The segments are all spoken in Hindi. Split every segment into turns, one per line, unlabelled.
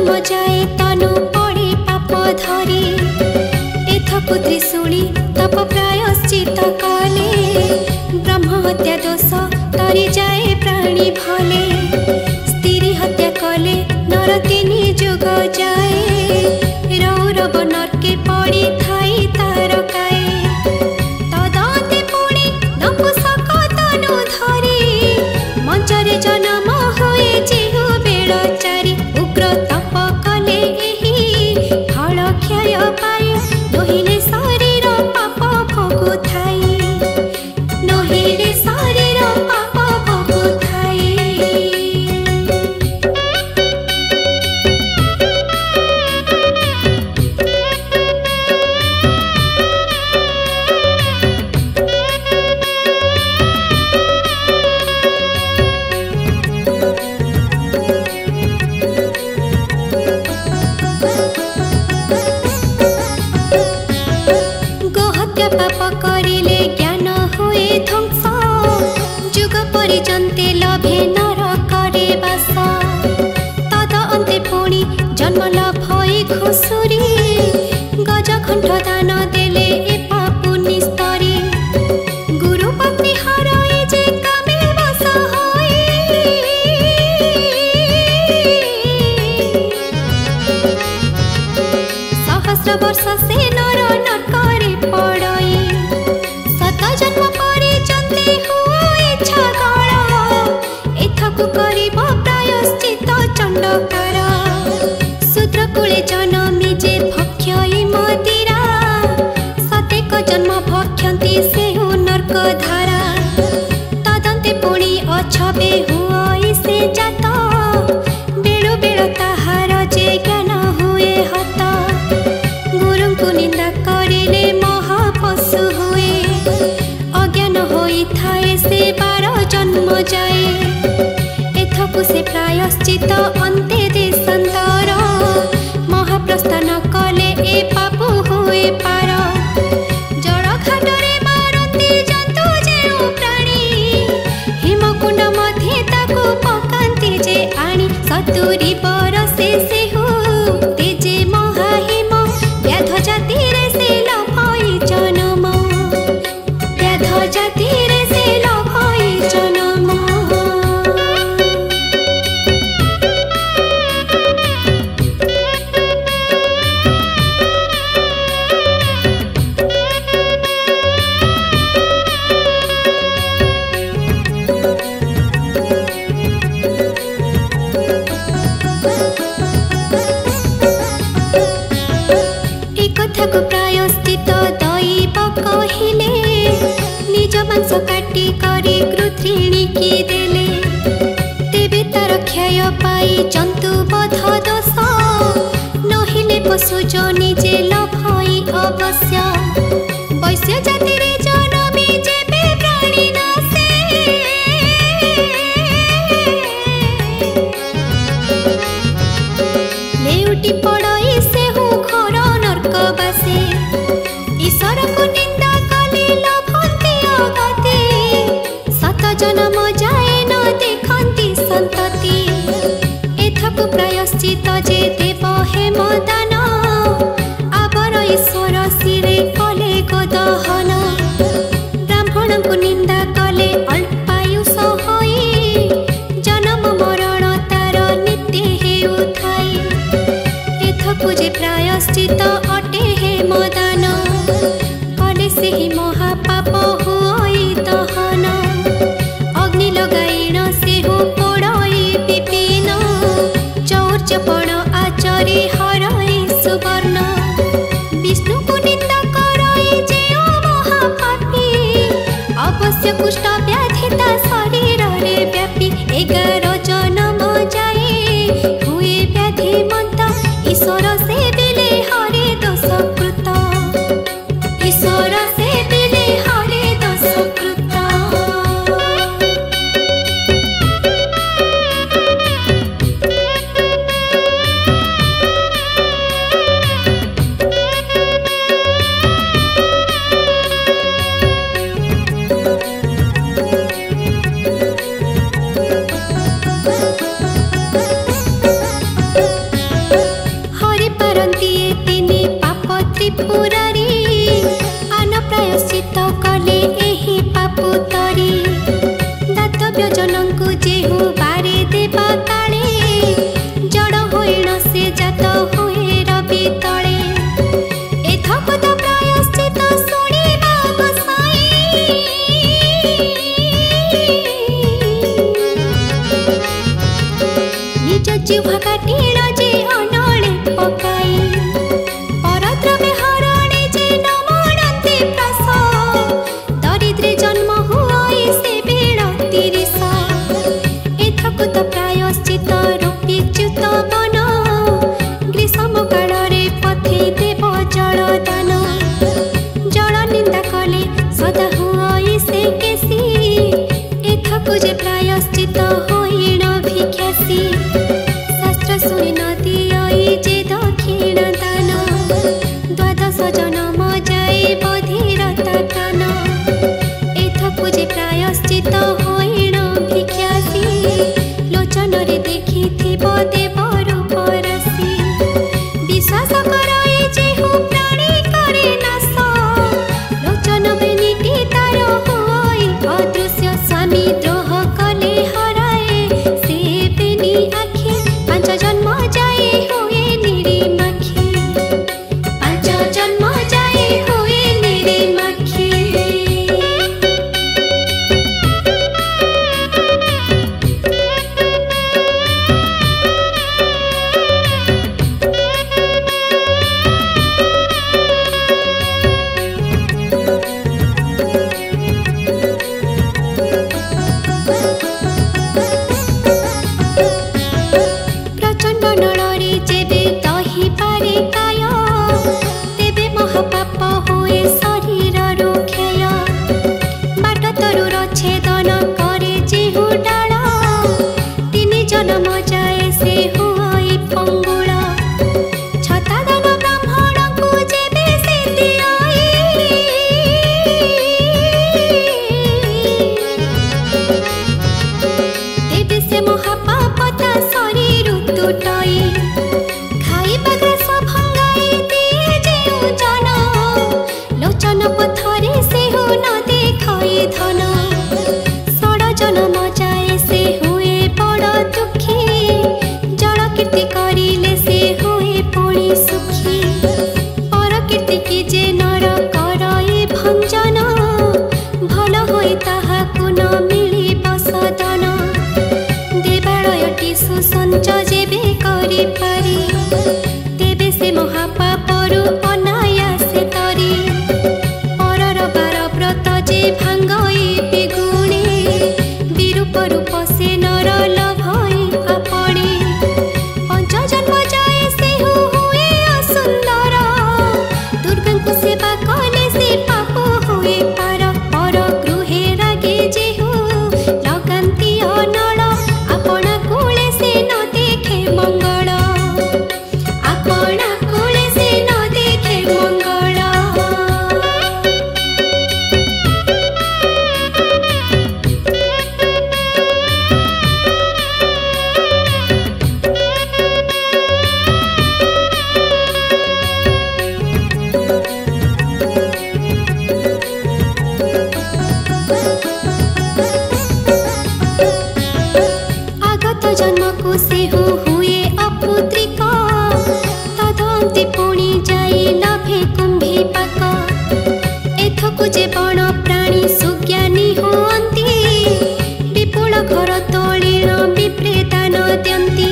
जन्म जाए तनु पड़े पाप धरी एथकु त्रिशूली तप प्रायश्चित कले ब्रह्म हत्या दोष तरी जाए प्राणी भले स्त्री हत्या कले नर तीन जुग जाए रौरव नरके पड़ी थाई तार काए तदते पुणी नपुसक तनु धरी मंचरे जन्म हुए जेहु बेड़ चारी उग्र तप कले एही फल क्षय पाए नहिले शरीर पाप भोगु थाई नहिले शरीर पाप भोगु थाई। गोहत्या पाप करिले ज्ञान हुए ध्वंस जुग परिजन्ते लभे नरकरे बास तद अन्ते पुणी जन्म लभई घुसुरी गज कण्ठ दान देले ए पापु निस्तरी गुरु पत्नी हराए जे कामे बस होई सहस्र वर्ष से नर नरकरे पड़ई सत जन्म परे जन्ते हुए छगळ एथकु करिब प्रायश्चित चण्डकार शूद्र कुले जनमी जे भक्ष्यई मदिरा सतेक जन्म भक्ष्यन्ति सेहु नर्क धारा तदन्ते पुणी अछबे हुई से जात बेळु बेळ ताहार जे ज्ञान हुए हत गुरुଙ୍କୁ निंदा करिले महापशु हुए अज्ञान होई थाए से 12 जन्म जाए एथकु से प्रायश्चित अन्ते देशान्तर महाप्रस्थान कले ए पापु हुए पार जड़ घाटरे मारन्ति जन्तु जेउ प्राणी हिमकुंड मध्ये ताकु पकान्ति जे आणी 70 बरसे सेहु तेजे महाहिम व्याध जातिरे से लभई जन्म व्याध जातिरे से लभई जन्म। कथाको प्रायश्चित दैव कहिले निज मांस काटी करी कृत्रिणी की देले तेबे तार क्षय पाई जंतु बध दोष नहिले पशु जो निजे लभई अवश्य वैश्य जातिरे जनमी जेबे प्राणी नासे लेउटी पड़ई सेहु घर नर्कबासे ईश्वर को निंदा कले लभन्ति अगति सत जन्म जाए न देखन्ति सन्तति एथकु प्रायश्चित जे देव हेम दान आबर ईश्वर शिरे कले गोदहन ब्राह्मण को निंदा कले अल्पायुष होई जन्म मरण तार नित्य हेउ थाई एथकु जे प्रायश्चित अटे हेम दान कले सेहि महापाप हुई दहन अग्नि लगाइण सेहु पोड़ई विपिन चौर्चपण आचरी हरई सुवर्ण विष्णु को निंदा करई जेओ महापापी अवश्य कुष्ठ व्याधि ता शरीर रे व्यापी 11 जन्म जाए हुए व्याधि मंत ईश्वर से बिले हरे दोष कृत ईश्वर से बिले हरे दोष कृत। त्रिपुरारी आन प्रायश्चित कले एही पापु तरी दातव्य जनଙ୍କୁ जेहु बारे देवा काले जड़ होइण से जात हुए रवि तले एथक तो प्रायश्चित शुणिबा गोसाई निज जिह्वा काटिल जे अनले पकाई परद्रव्य हरणे जे न मणन्ते प्रस दरिद्रे जन्म हुई से बेल 30 एथक तो प्रायश्चित रूपी च्युत बन ग्रीष्म काल पथे देव जल दान जल निंदा कले सदा हुई से केसी एथक जे प्रायश्चित होइण भिक्षासी शास्त्र शुणी नदी जे दक्षिण दान द्वादश जन्म जाए बधिरता कान एथक जे प्रायश्चित होइण भिक्षासी लोचन रे देखिथिब देव रूप राशि विश्वास कर जेहु प्राणी करे नाश लोचन बेनिटी तार होई अदृश्य स्वामी द्रोह कले हराए से बेनी आखि 5 जन्म जाए हुए निरीमाखी 5 जन्म जाए हुए निरीमाखी प्रचंड नଳରେ जेबे दही पारे काय तेबे महापाप हुए शरीर क्षय बाट तरु रछेदन करे जेहु डाल 3 जन्म जाए से हुई पंगुल छतादान ब्राह्मण को जेबे से दियाई तेबे से महापापता शरीर तुटाई खाइबा ग्रास भंगाई दिए जेउ जन लोचन पथरे से हो न देखाई धन 16 जन्म जाए से हुए बड़ दुखी जल कीर्ति करिले से हुए पुणी सुखी पर कीर्ति की जे नर करई भंजन भल होई ताहाकु न मिलिब सदन देवालयटी सुसंच जेबे करि पारि तेबे से महापापरु अनायासे तरी परर बार व्रत जे भांगई बेगुणे विरूप रूप से नर लभई आपणे 5 जन्म जाए से हुए असुंदर दुर्गंकु सेवा कले से पाप हुए पार पर गृहे रागे जेहु लगान्ति अनल आपणा कूले से न देखे मंगल आपणा कूले से न देखे मंगल आगत जन्म को से हुए अपुत्रिक तदंती पुणी जाई लभे कुंभी पाक एथकु जे बण प्राणी सुज्ञानी हुअन्ति विपुल घर तोलिण विप्रेदान द्यन्ति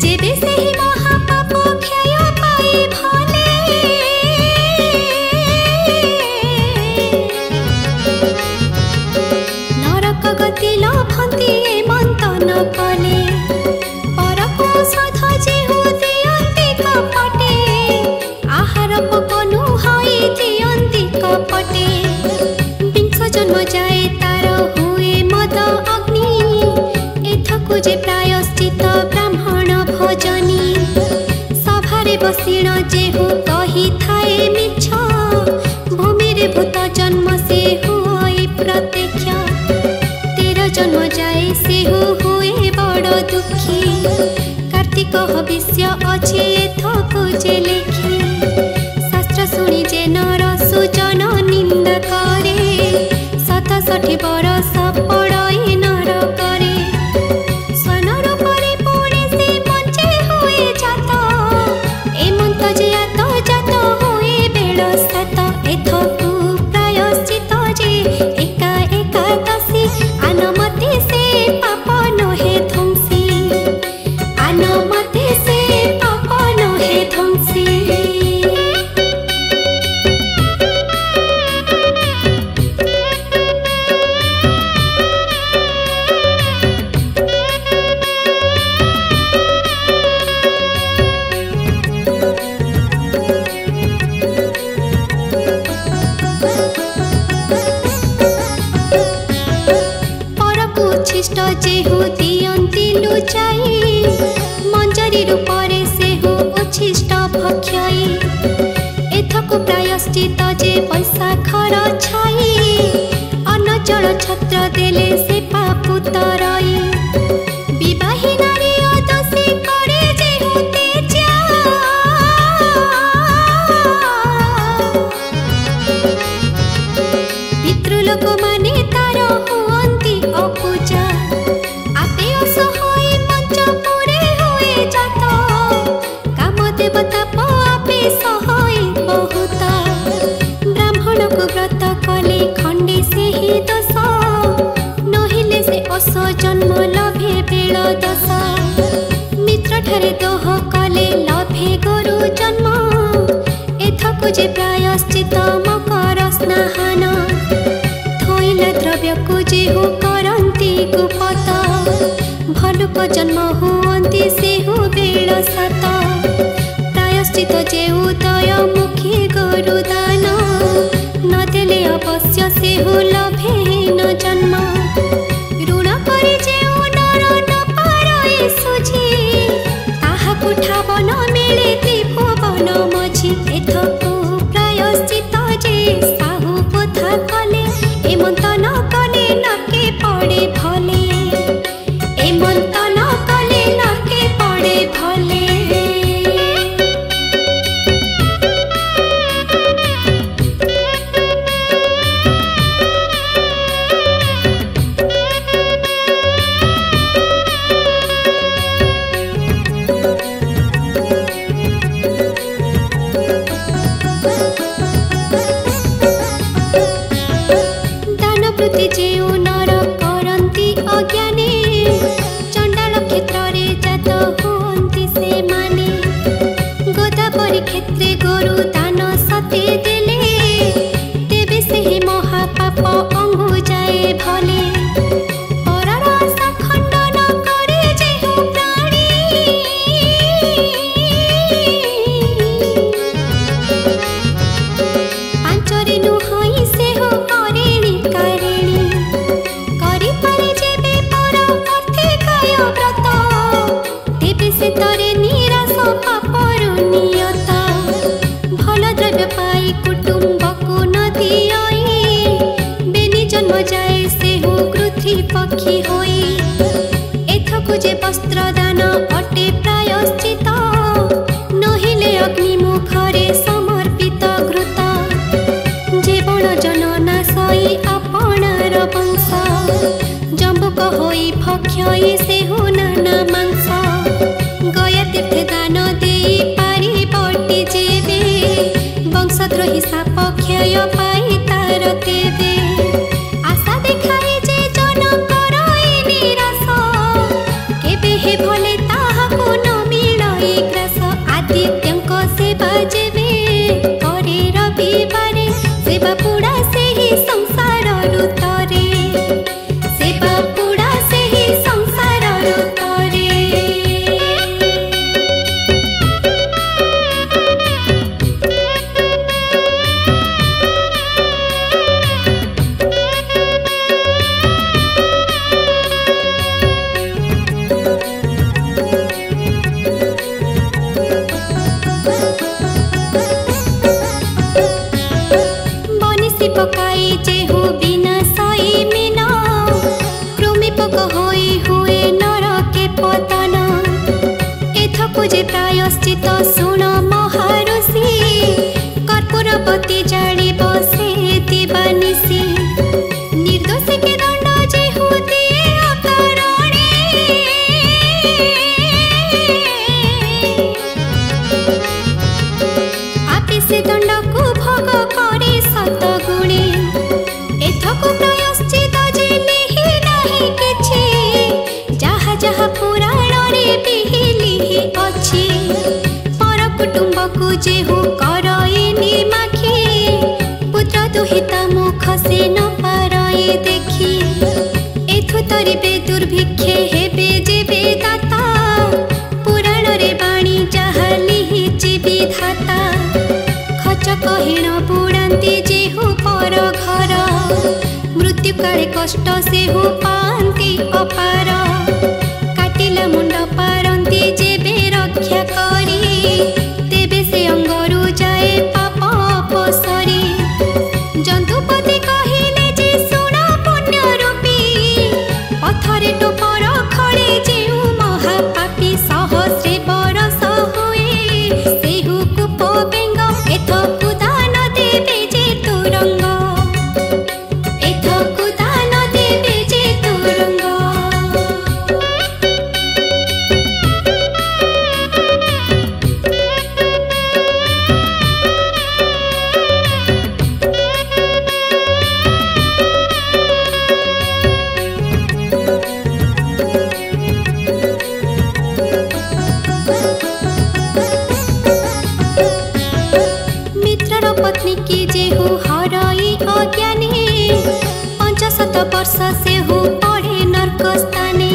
जेबे सेहि महापाप क्षय पाई भले नरक गति लभन्ति मंतन कले परको सध जेहु दियन्ति कपटे आहार पकनु हई दियन्ति कपटे 20 जन्म जाए तार हुए मद अग्नि एथकु जे प्रायश्चित ब्राह्मण भोजनी सभारे बसिण जेहु कही थाए मिछ भूमि रे भूत जन्म से हुई प्रत्यक्ष 13 जन्म जाए से हुए बड़ दुखी कार्तिक हविष्य अच्छे एथकु जे लेखी शास्त्र शुणी जे नर सुजन निंदा करे 67 बरस पड़ई नर करे स्वनर परे पुणे से बंचे हुए जात एमंत जे आत जात हुए बेल सात एथकु प्रायश्चित जे एका एकादशी आनमते से पाप नहे ध्वंसी आनमते से पाप नहे ध्वंसी उच्छिष्ट जेहु दियंती लुचाई मंजरी रूपरे सेहु उच्छिष्ट भक्षयी एथकु प्रायश्चित जे वैशाखर छाई अनचल छत्र देले से पापु तरई विवाही नारी अदसी करे जेहु तेजा पितृलोक माने तार हुअंती अपूजा आपे असहाय मंच पुरे हुए जात काम देवता आपे सहाय बहुत ब्राह्मण को व्रत कले खंडे से ही दश नहिले से अस जन्म लभे बेल दश मित्र ठारे दोह कले लभे गुरु जन्म एथकु जे प्रायश्चित मकर स्नान थैला द्रव्य को जेहु करंती गुपत भलुक जन्म हुअंती सेहु बेल सात प्रायश्चित जेहु दय मुखी गुरुदान नदेले अवश्य सेहु लभे न जन्म ऋण करी जेहु नर न पारए सुझी ताहाकु ठाव न मिले त्रिभुवन मझी एथकु प्रायश्चित जे साहु बोधा कले एमंत न कले नाके पड़े भले एमंत न कले नाके पड़े भले जेउ नर करंती अज्ञाने चंडाल क्षेत्र रे जात हुअंती से माने गोदावरी क्षेत्रे गोरु दान सते देले तेबे से महापाप अंगु जाए भले परर आशा खंडन करे जेहु प्राणी पांचरे नुहई सेहु करेणी कारेणी करि पारे जेबे पर अर्थिकाय व्रत तेबे से तरे निराश पापरु नियत भल द्रव्य पाई कुटुंब को न दियई बेनी जन्म जाए सेहु कृथि पक्षी होई एथकु जे वस्त्र दान अटे प्रायश्चित नहिले अग्नि मुखरे समर्पित घृत जीवन जनना सई आपणार वंश जम्बुक होई भक्षयी सेहु नाना मांस गया तीर्थे दान देई पारी बटी जेबे वंशद्रोही साप क्षय पाई तार देबे आशा देखाई जे जन करई निराश केबे हे भले ताहाकु न मिलई ग्रास आदित्यंक सेवा जेबे करे रविवारे सेवा पुड़ा से ही संसार रुतरे सेवा पुड़ा से ही संसार रुतरे पकाई जेहु बिना सई मीन कृमि पक होई हुए नरके पतन एथकु जे प्रायश्चित सुण महाऋषि कर्पूर बती जाड़ी बसे दिवानिसी निर्दोष के दंड जेहू दिए अकारणे आपे से दंड को भोग करे सत गुणे एथको प्रायश्चित जे लिहि नाही किछि जहा जहा पुराण रे बिहिली अछि पर कुटुंब को जेहू करई निमाखी पुत्र दुहिता मुख से न पारई देखी एथु तरिबे दुर्भिक्षे हेबे जेबे दाता पुराण रे बाणी जहा लिहिछि विधाता खच कहिण बुड़ांती जेहू पर घर मृत्यु काले कष्ट सेहू पांती अपार काटिला मुंड पारंती जेबे रक्षा करी तेबे से अंगरू जाए पाप अपसरी जंतुपति कहिले जे सुण पुण्य रूपी पथरे टोपर खड़े जेऊ महापापी सहस्रे बरस हुए सेहू कूप बेंग एथकु दान देबे जे तुरंग एथकु दान देबे जे तुरंग मित्रर पत्नी की जेहू हरई अज्ञानी 500 वर्ष सेहू पढ़े नर्क स्थाने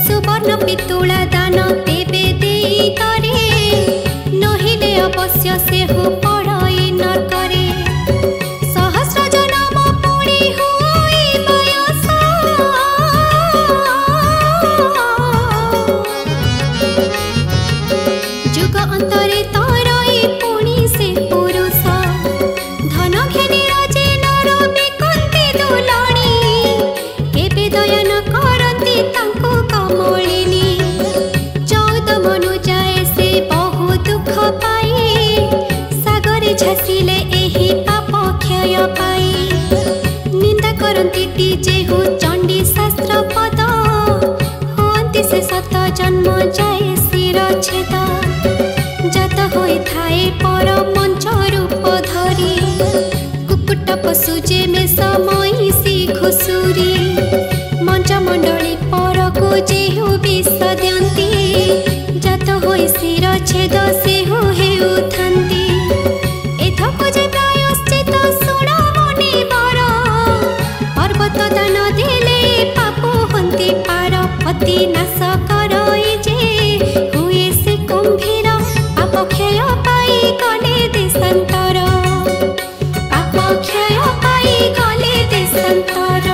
सुवर्ण पितुला दान तेबे देई करे नहिले अवश्य सेहू पढ़ई नर्करे सहस्र जन्म पुणी होई बयस जुग अंतरे तरई पुणी से पुरुष धन घेनी राजे नर बिकंती दुलणी केबे दया न करती तांको कमलिनी 14 मनु जाए से बहु दुख पाई सागरे झसिले एही पाप क्षय पाई निंदा करती टी जेहू चंडी शास्त्र पद होती से सत जन्म जाए शिर छेद जात होई थाए पर मंच रूप धरी कुकुट पशु जे में समय सी घुसुरी मंच मंडली पर को जेहू विष दियंती जात होई शिर छेद सेहू हेउथंती एथको जे प्रायश्चित सुण मुनिवर पर्वत दान देले पाप हंती पार पति नाश करई जे हुए से कुंभीर पाप क्षय पाई गले देशांतर पाप क्षय पाई गले देशांतर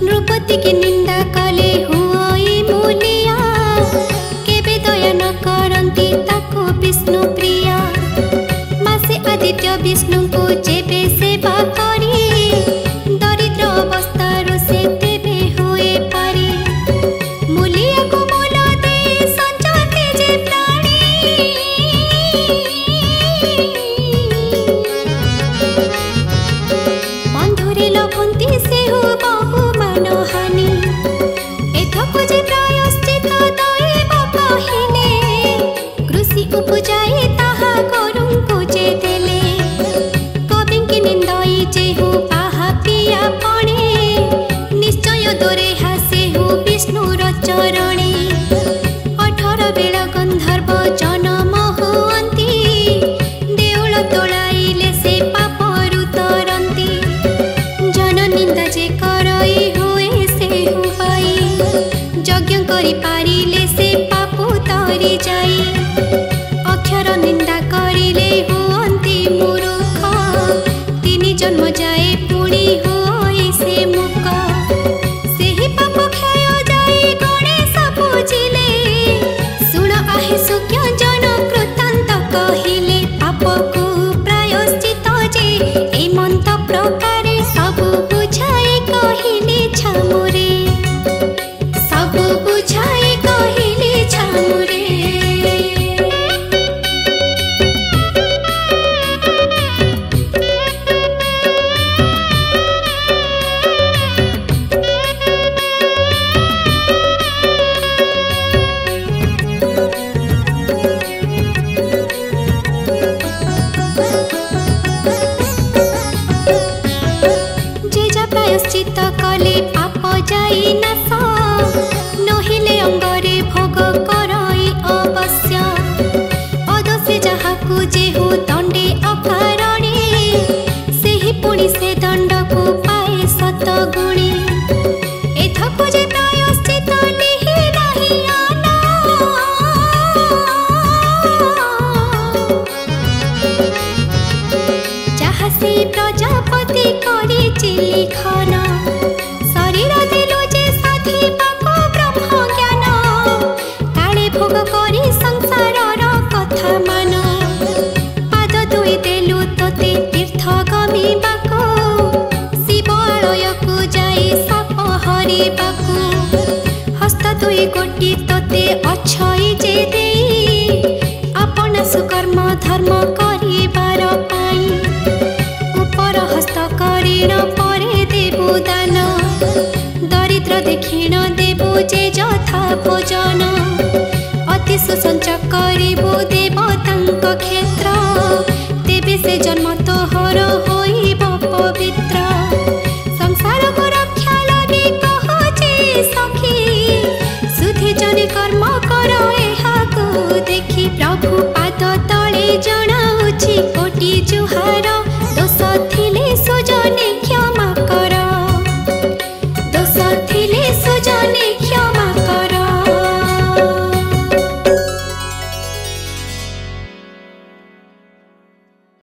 नृपति की निंदा कले हुई मूलिया केबे दया न करंती ताको विष्णु प्रिया मासे आदित्य विष्णु को जेबे सेवा करी दरिद्र अवस्थारो से तेबे हुए पारी मूलिया को मूल दे संचते जे प्राणी बंधुरे लभंती सेहू बहु मानहानि एथको जे प्रायश्चित दैव कहिले कृषि उपजाए ताहा करुंको जे देले कविंकी निंदई जेहू पाहा पिया पणे निश्चय दोरे हासेहू विष्णुर चरणे 18 बेल गंधर्व जन्म हुअंती देउल तोलाइले से पापरु तरंती जन निंदा जे करई हुए सेहू पाई यज्ञ करी पारिले से पापु तरी जाई अक्षर निंदा करिले हुअंती मूर्ख तीन जन्म जाए पुणी होई से मुख सेही पाप क्षय जाए गणेश प्रायश्चित कले पाप जाई नाश नहिले अंगरे भोग करई अवश्य अदोषी जहाकू जेहु दंडे अकारणे सेही पुणी से दंड को पाए सत गुणे एथकु जे प्रायश्चित लिहि नाही आना जहा से प्रजापति करी चिली खाना शरीर देलु जे साथी पाप ब्रह्म ज्ञान काले भोग करी संसार कथा मान पाद दुई देलु तोते तीर्थ गमिबाको शिव आलयकु जाई साप हरिबाको हस्त दुई गोटी तोते अछई जे देई आपण सुकर्म धर्म करिबार पाई उपर हस्त करिण परे देबु दान दरिद्र देखिण देबु जे जथा भोजन अति सुसंच करिबु देवतांक क्षेत्र तेबे से जन्म तोहर होइब पवित्र संसार को रक्षा लगे कहजे सखी सुधि जने कर्म कर एहाकु देखि प्रभु पाद तले जणाउछि कोटि जुहार दोष थिले